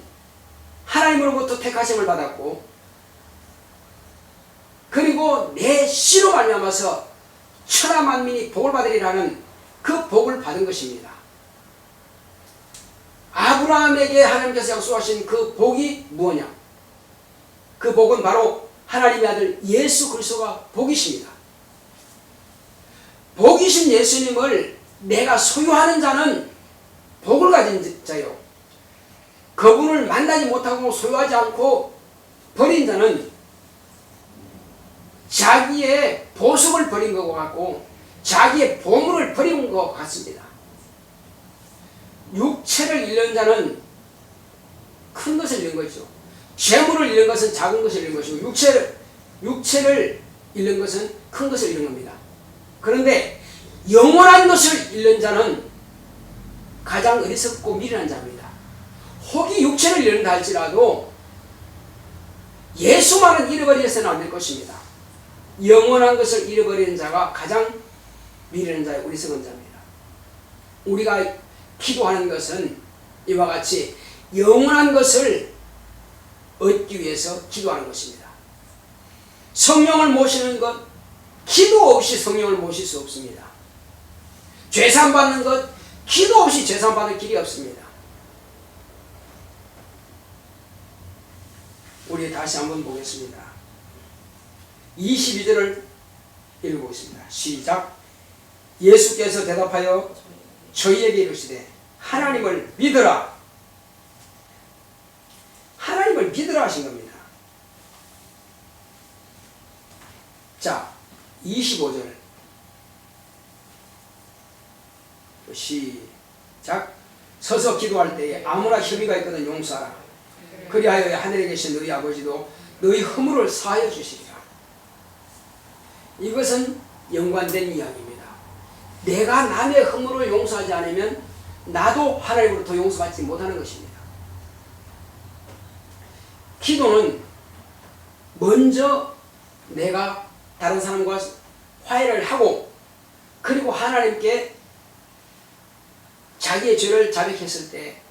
하나님으로부터 택하심을 받았고, 그리고 내 씨로 말미암아서 천하 만민이 복을 받으리라는 그 복을 받은 것입니다. 아브라함에게 하나님께서 약속하신 그 복이 무엇냐? 그 복은 바로 하나님의 아들 예수 그리스도가 복이십니다. 복이신 예수님을 내가 소유하는 자는 복을 가진 자요, 그분을 만나지 못하고 소유하지 않고 버린 자는 자기의 보석을 버린 것 같고 자기의 보물을 버린 것 같습니다. 육체를 잃는 자는 큰 것을 잃는 것이죠. 재물을 잃는 것은 작은 것을 잃는 것이고, 육체를 잃는 것은 큰 것을 잃는 겁니다. 그런데 영원한 것을 잃는 자는 가장 어리석고 미련한 자입니다. 혹이 육체를 잃는다 할지라도 예수만은 잃어버려서는 안 될 것입니다. 영원한 것을 잃어버리는 자가 가장 미련한 자의 어리석은 자입니다. 우리가 기도하는 것은 이와 같이 영원한 것을 얻기 위해서 기도하는 것입니다. 성령을 모시는 것, 기도 없이 성령을 모실 수 없습니다. 죄산 받는 것, 기도 없이 죄산 받을 길이 없습니다. 우리 다시 한번 보겠습니다. 22절을 읽어보겠습니다. 시작. 예수께서 대답하여 저희에게 이르시되 하나님을 믿으라. 하나님을 믿으라 하신 겁니다. 자, 25절 시작. 서서 기도할 때에 아무나 혐의가 있거든 용서하라. 그리하여 하늘에 계신 너희 아버지도 너희 허물을 사하여 주시리라. 이것은 연관된 이야기입니다. 내가 남의 허물을 용서하지 않으면 나도 하나님으로부터 용서받지 못하는 것입니다. 기도는 먼저 내가 다른 사람과 화해를 하고, 그리고 하나님께 자기의 죄를 자백했을 때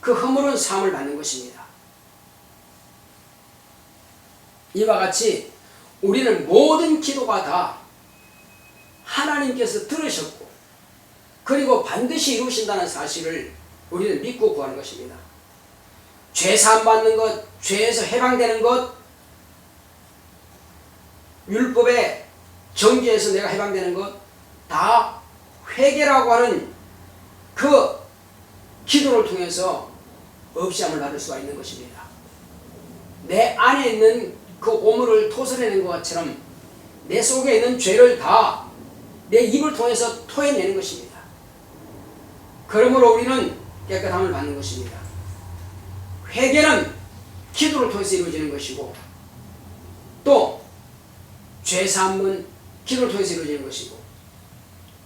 그 허물은 사함을 받는 것입니다. 이와 같이 우리는 모든 기도가 다 하나님께서 들으셨고, 그리고 반드시 이루신다는 사실을 우리는 믿고 구하는 것입니다. 죄 사함 받는 것, 죄에서 해방되는 것, 율법의 정죄에서 내가 해방되는 것, 다 회개라고 하는 그 기도를 통해서 없이함을 받을 수가 있는 것입니다. 내 안에 있는 그 오물을 토설해낸 것처럼 내 속에 있는 죄를 다 내 입을 통해서 토해내는 것입니다. 그러므로 우리는 깨끗함을 받는 것입니다. 회개는 기도를 통해서 이루어지는 것이고, 또 죄사함은 기도를 통해서 이루어지는 것이고,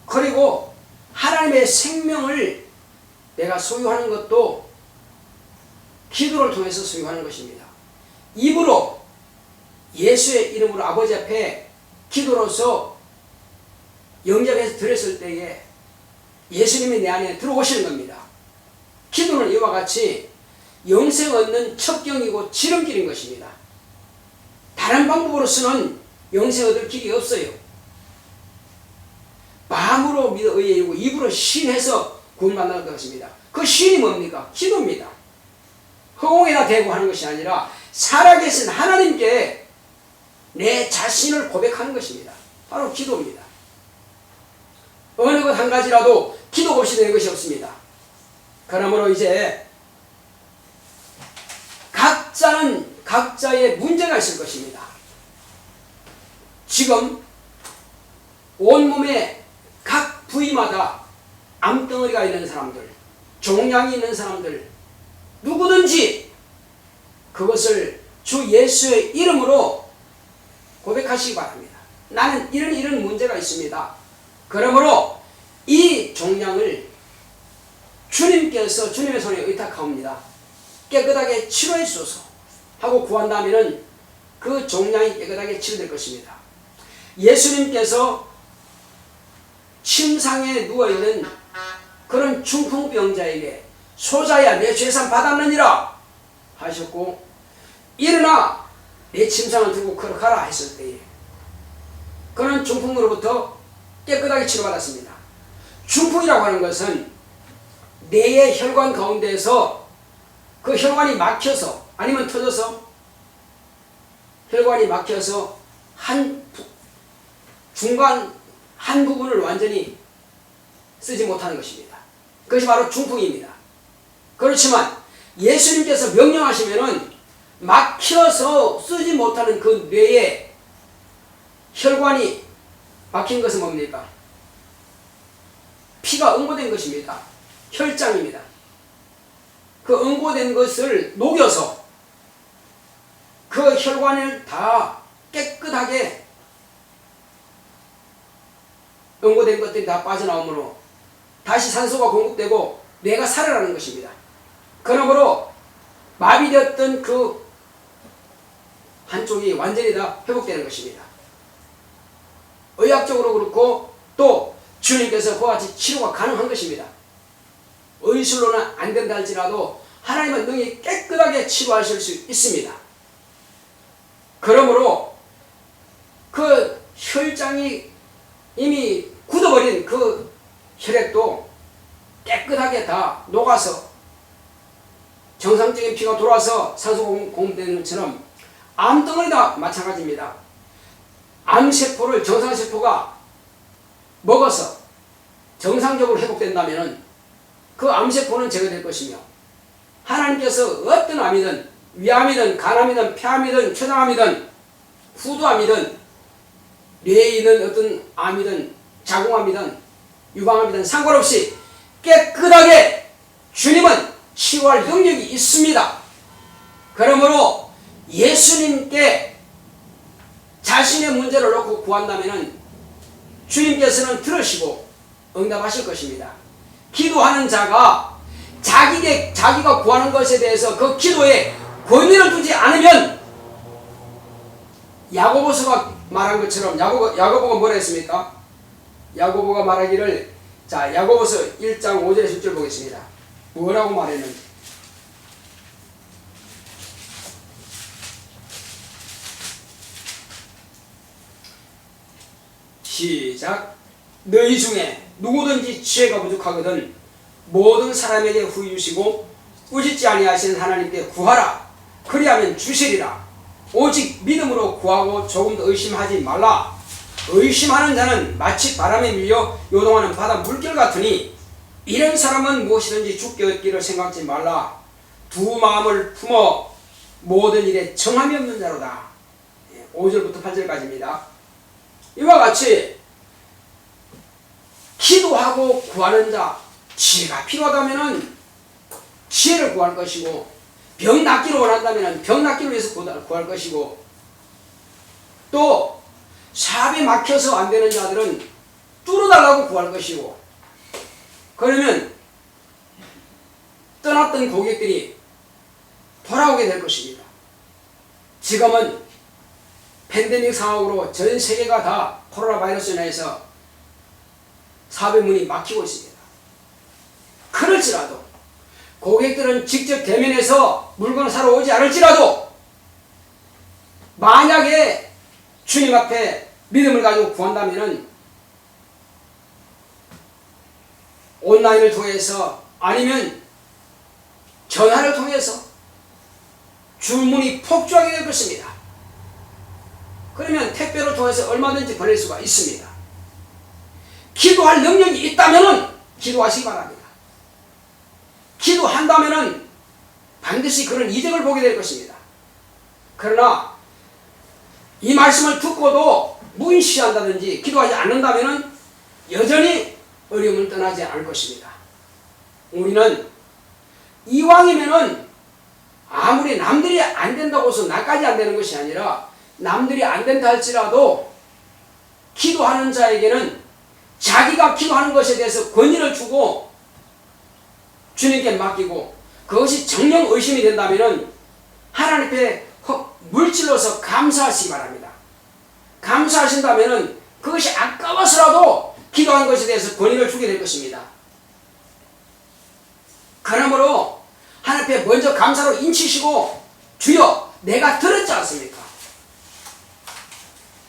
그리고 하나님의 생명을 내가 소유하는 것도 기도를 통해서 소유하는 것입니다. 입으로 예수의 이름으로 아버지 앞에 기도로서 영접해서 드렸을 때에 예수님이 내 안에 들어오시는 겁니다. 기도는 이와 같이 영생 얻는 첩경이고 지름길인 것입니다. 다른 방법으로서는 영생 얻을 길이 없어요. 마음으로 믿어 의뢰이고 입으로 신해서 구원받는 것입니다. 그 신이 뭡니까? 기도입니다. 허공에다 대고 하는 것이 아니라 살아계신 하나님께 내 자신을 고백하는 것입니다. 바로 기도입니다. 어느 것 한 가지라도 기도 없이 되는 것이 없습니다. 그러므로 이제 각자는 각자의 문제가 있을 것입니다. 지금 온몸에 각 부위마다 암덩어리가 있는 사람들, 종양이 있는 사람들, 누구든지 그것을 주 예수의 이름으로 고백하시기 바랍니다. 나는 이런 문제가 있습니다. 그러므로 이 종양을 주님께서 주님의 손에 의탁하옵니다. 깨끗하게 치료해 주소서 하고 구한다면 그 종양이 깨끗하게 치료될 것입니다. 예수님께서 침상에 누워있는 그런 중풍병자에게 소자야 내 죄산 받았느니라 하셨고 일어나 내 침상을 들고 걸어가라 했을 때에 그는 중풍으로부터 깨끗하게 치료받았습니다. 중풍이라고 하는 것은 뇌의 혈관 가운데에서 그 혈관이 막혀서 아니면 터져서 혈관이 막혀서 중간 한 부분을 완전히 쓰지 못하는 것입니다. 그것이 바로 중풍입니다. 그렇지만 예수님께서 명령하시면은 막혀서 쓰지 못하는 그 뇌에 혈관이 막힌 것은 뭡니까? 피가 응고된 것입니다. 혈장입니다. 그 응고된 것을 녹여서 그 혈관을 다 깨끗하게 응고된 것들이 다 빠져나오므로 다시 산소가 공급되고 뇌가 살아나는 것입니다. 그러므로 마비되었던 그 한쪽이 완전히 다 회복되는 것입니다. 의학적으로 그렇고 또 주님께서 그와 같이 치료가 가능한 것입니다. 의술로는 안 된다 할지라도 하나님은 능히 깨끗하게 치료하실 수 있습니다. 그러므로 그 혈장이 이미 굳어버린 그 혈액도 깨끗하게 다 녹아서 정상적인 피가 돌아서 산소 공급되는 것처럼 암덩어리도 마찬가지입니다. 암세포를 정상세포가 먹어서 정상적으로 회복된다면 그 암세포는 제거될 것이며 하나님께서 어떤 암이든 위암이든 간암이든 폐암이든 췌장암이든 후두암이든 뇌에 있는 어떤 암이든 자궁암이든 유방암이든 상관없이 깨끗하게 주님은 치유할 능력이 있습니다. 그러므로 예수님께 자신의 문제를 놓고 구한다면 주님께서는 들으시고 응답하실 것입니다. 기도하는 자가 자기가 구하는 것에 대해서 그 기도에 권위를 두지 않으면 야고보서가 말한 것처럼 야고보가 뭐라 했습니까? 야고보가 말하기를 자 야고보서 1장 5절에 10절 보겠습니다. 뭐라고 말했는지 시작. 너희 중에 누구든지 지혜가 부족하거든 모든 사람에게 후히 주시고 꾸짖지 아니하시는 하나님께 구하라. 그리하면 주시리라. 오직 믿음으로 구하고 조금도 의심하지 말라. 의심하는 자는 마치 바람에 밀려 요동하는 바다 물결 같으니 이런 사람은 무엇이든지 죽게 얻기를 생각지 말라. 두 마음을 품어 모든 일에 정함이 없는 자로다. 5절부터 8절까지입니다. 이와 같이 기도하고 구하는 자, 지혜가 필요하다면 지혜를 구할 것이고 병 낫기를 원한다면 병 낫기를 위해서 구할 것이고 또 사업이 막혀서 안 되는 자들은 뚫어달라고 구할 것이고 그러면 떠났던 고객들이 돌아오게 될 것입니다. 지금은 팬데믹 상황으로 전 세계가 다 코로나 바이러스로 인해서 사업의 문이 막히고 있습니다. 그럴지라도 고객들은 직접 대면해서 물건을 사러 오지 않을지라도 만약에 주님 앞에 믿음을 가지고 구한다면은 온라인을 통해서 아니면 전화를 통해서 주문이 폭주하게 될 것입니다. 그러면 택배를 통해서 얼마든지 보낼 수가 있습니다. 기도할 능력이 있다면은 기도하시기 바랍니다. 기도한다면은 반드시 그런 이득을 보게 될 것입니다. 그러나 이 말씀을 듣고도 무인시한다든지 기도하지 않는다면은 여전히 어려움을 떠나지 않을 것입니다. 우리는 이왕이면은 아무리 남들이 안 된다고 해서 나까지 안 되는 것이 아니라 남들이 안 된다 할지라도 기도하는 자에게는 자기가 기도하는 것에 대해서 권위를 주고 주님께 맡기고 그것이 정령 의심이 된다면 하나님 앞에 물질로서 감사하시기 바랍니다. 감사하신다면 그것이 아까워서라도 기도한 것에 대해서 권위를 주게 될 것입니다. 그러므로 하나님 앞에 먼저 감사로 인치시고 주여 내가 들었지 않습니까?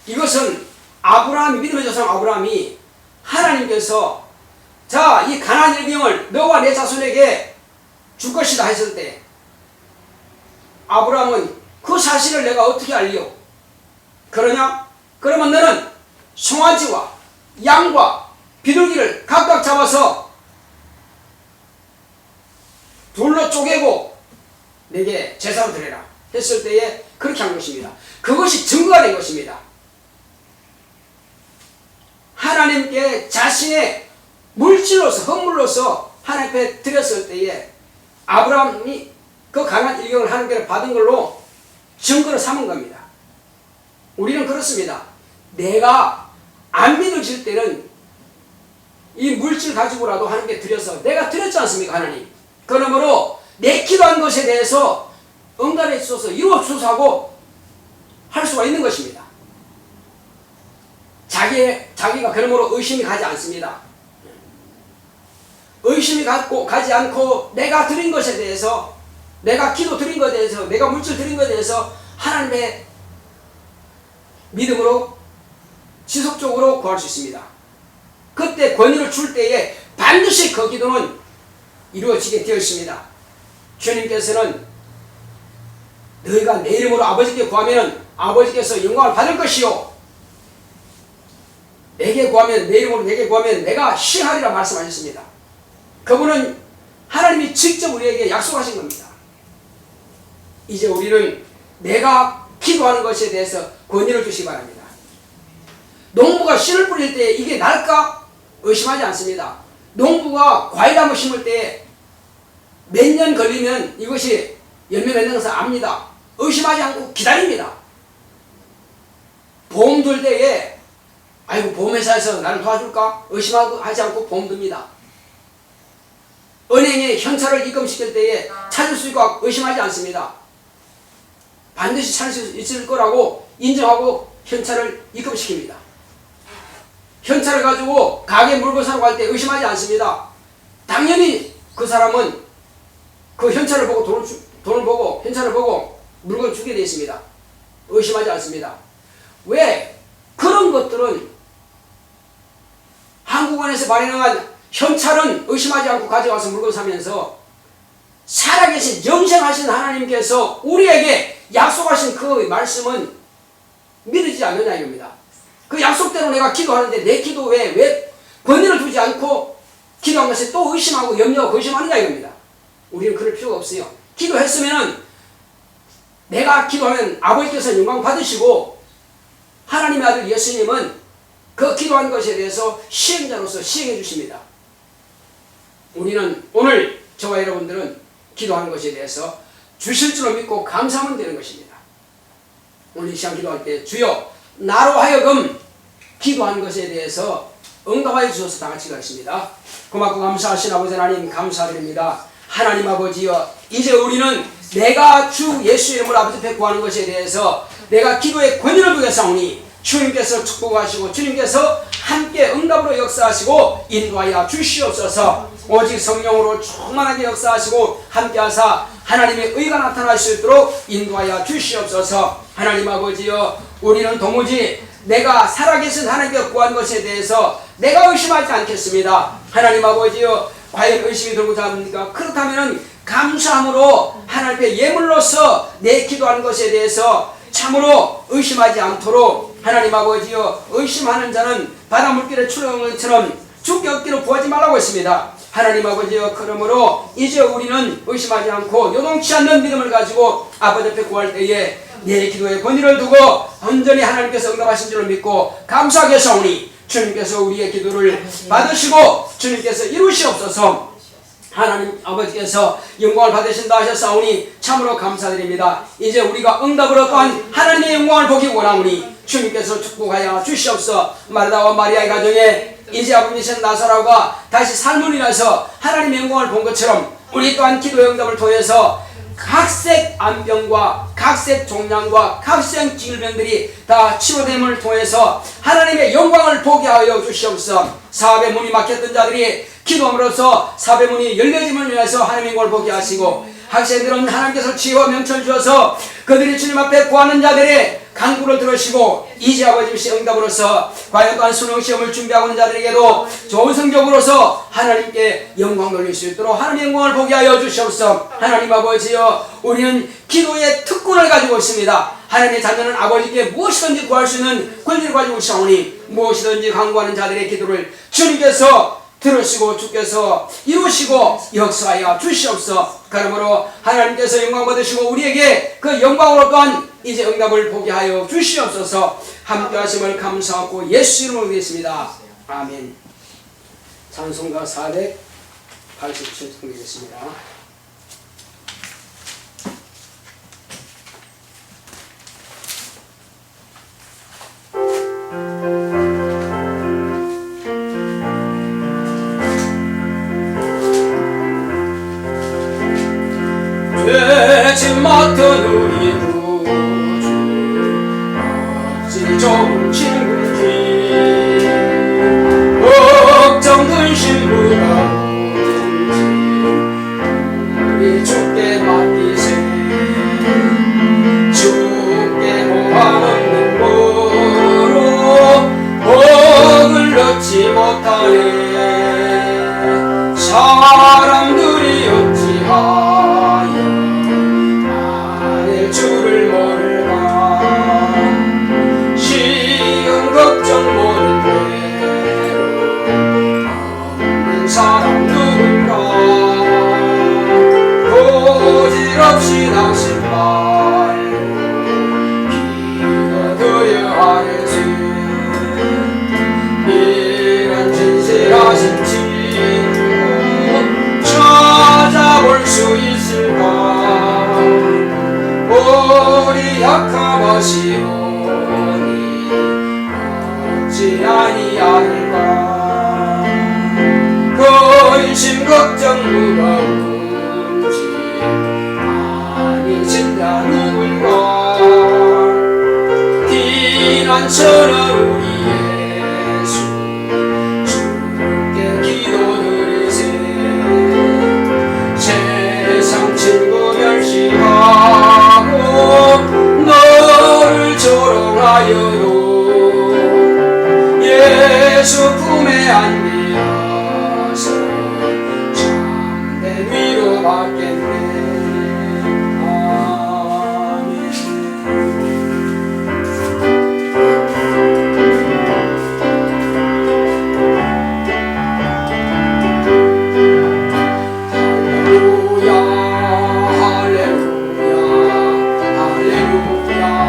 이것은 아브라함이 믿음의 조상 아브라함이 하나님께서 자, 이 가나안 일병을 너와 내 자손에게 줄 것이다 했을 때 아브라함은 그 사실을 내가 어떻게 알리오? 그러냐? 그러면 너는 송아지와 양과 비둘기를 각각 잡아서 돌로 쪼개고 내게 제사로 드려라 했을 때에 그렇게 한 것입니다. 그것이 증거가 된 것입니다. 하나님께 자신의 물질로서 헌물로서 하나님 앞에 드렸을 때에 아브라함이 그 가나안 일경을 하나님께 받은 걸로 증거를 삼은 겁니다. 우리는 그렇습니다. 내가 안 믿어질 때는 이 물질 가지고라도 하나님께 드려서 내가 드렸지 않습니까 하나님? 그러므로 내 기도한 것에 대해서 응답해 주소서 이루어 주소서 하고 할 수가 있는 것입니다. 자기가 그러므로 의심이 가지 않습니다. 의심이 가지 않고 내가 드린 것에 대해서 내가 기도 드린 것에 대해서 내가 물질 드린 것에 대해서 하나님의 믿음으로 지속적으로 구할 수 있습니다. 그때 권위를 줄 때에 반드시 그 기도는 이루어지게 되어 있습니다. 주님께서는 너희가 내 이름으로 아버지께 구하면 아버지께서 영광을 받을 것이요 내게 구하면 내 이름으로 내게 구하면 내가 시행하리라 말씀하셨습니다. 그분은 하나님이 직접 우리에게 약속하신 겁니다. 이제 우리는 내가 기도하는 것에 대해서 권위를 주시기 바랍니다. 농부가 씨를 뿌릴 때 이게 날까? 의심하지 않습니다. 농부가 과일 한번 심을 때 몇 년 걸리면 이것이 열매 맺는 것을 압니다. 의심하지 않고 기다립니다. 보험 들 때에 아이고 보험회사에서 나를 도와줄까? 의심하지 않고 보험 듭니다. 은행에 현찰을 입금시킬 때에 찾을 수 있고 의심하지 않습니다. 반드시 찾을 수 있을 거라고 인정하고 현찰을 입금시킵니다. 현찰을 가지고 가게 물건 사러 갈 때 의심하지 않습니다. 당연히 그 사람은 그 현찰을 보고 돈을 보고 현찰을 보고 물건을 주게 되어 있습니다. 의심하지 않습니다. 왜? 그런 것들은 한국은행에서 발행한 현찰은 의심하지 않고 가져가서 물건 사면서 살아계신 영생하신 하나님께서 우리에게 약속하신 그 말씀은 믿어지지 않느냐 이겁니다. 그 약속대로 내가 기도하는데 내 기도에 왜 권위를 두지 않고 기도한 것에 또 의심하고 염려하고 의심하느냐 이겁니다. 우리는 그럴 필요가 없어요. 기도했으면 내가 기도하면 아버지께서 영광 받으시고 하나님의 아들 예수님은 그 기도한 것에 대해서 시행자로서 시행해 주십니다. 우리는 오늘 저와 여러분들은 기도하는 것에 대해서 주실 줄로 믿고 감사하면 되는 것입니다. 오늘 이 시간 기도할 때 주여 나로 하여금 기도한 것에 대해서 응답하여 주셔서 다 같이 가겠습니다. 고맙고 감사하신 아버지 하나님 감사드립니다. 하나님 아버지여 이제 우리는 내가 주 예수 이름으로 아버지 앞에 구하는 것에 대해서 내가 기도의 권위를 두겠사오니 주님께서 축복하시고 주님께서 함께 응답으로 역사하시고 인도하여 주시옵소서. 오직 성령으로 충만하게 역사하시고 함께하사 하나님의 의가 나타날 수 있도록 인도하여 주시옵소서. 하나님 아버지여, 우리는 도무지 내가 살아계신 하나님께 구한 것에 대해서 내가 의심하지 않겠습니다. 하나님 아버지여, 과연 의심이 들고자 합니까? 그렇다면 감사함으로 하나님께 예물로서 내 기도하는 것에 대해서 참으로 의심하지 않도록, 하나님 아버지여, 의심하는 자는 바다 물결에 추러는 것처럼 죽게 얻기로 구하지 말라고 했습니다. 하나님 아버지여, 그러므로 이제 우리는 의심하지 않고 요동치 않는 믿음을 가지고 아버지 앞에 구할 때에 내 기도에 권위를 두고 온전히 하나님께서 응답하신 줄을 믿고 감사하게 사오니 주님께서 우리의 기도를 받으시고 주님께서 이루시옵소서. 하나님 아버지께서 영광을 받으신다 하셨사오니 참으로 감사드립니다. 이제 우리가 응답으로 또한 하나님의 영광을 보기 원하오니 주님께서 축복하여 주시옵소서. 마르다와 마리아의 가정에 이제 아버지신 나사로가 다시 삶을 인해서 하나님의 영광을 본 것처럼 우리 또한 기도의 응답을 통해서 각색 암병과 각색 종양과 각색 질병들이 다 치료됨을 통해서 하나님의 영광을 보게 하여 주시옵소서. 사업의 문이 막혔던 자들이 기도함으로써 사업의 문이 열려짐을 위해서 하나님의 영광을 보게 하시고, 학생들은 하나님께서 지혜와 명철을 주어서 그들이 주님 앞에 구하는 자들의 간구를 들으시고 이제 아버지 응답으로서 과연 또한 수능시험을 준비하고 있는 자들에게도 좋은 성적으로서 하나님께 영광 돌릴 수 있도록 하나님의 영광을 보게 하여 주시옵소서. 하나님 아버지여, 우리는 기도의 특권을 가지고 있습니다. 하나님의 자녀는 아버지께 무엇이든지 구할 수 있는 권리를 가지고 있사오니 무엇이든지 간구하는 자들의 기도를 주님께서 들으시고 주께서 이루시고 역사하여 주시옵소서. 그러므로 하나님께서 영광 받으시고 우리에게 그 영광으로 또한 이제 응답을 보게 하여 주시옵소서. 함께 하심을 감사하고 예수 이름으로 드리겠습니다. 아멘. 찬송가 487 드리겠습니다. 죄짐 맡은 우리 구주 어찌 좋은 친구인지 걱정 근심 무거운지 우리 주께 맡기세. 주께 모함없는 무로 복을 얻지 못하네. 사람들이 어찌하여 주를 모를까. 시험 걱정 모를 대로 없는 사람 누군가. 고질없이 낚시 말고 기도드려 하겠지. 이런 진실하신 친구 찾아볼 수 있을까. 우리 약함하시오니 어찌 아니하는가. 근심 걱정 무거운지 아니 진짜 누군가. 피난처는 우리 예수 주께 기도드리세. 세상 친구 멸시하고 너를 조롱하여도 예수 품에 안겨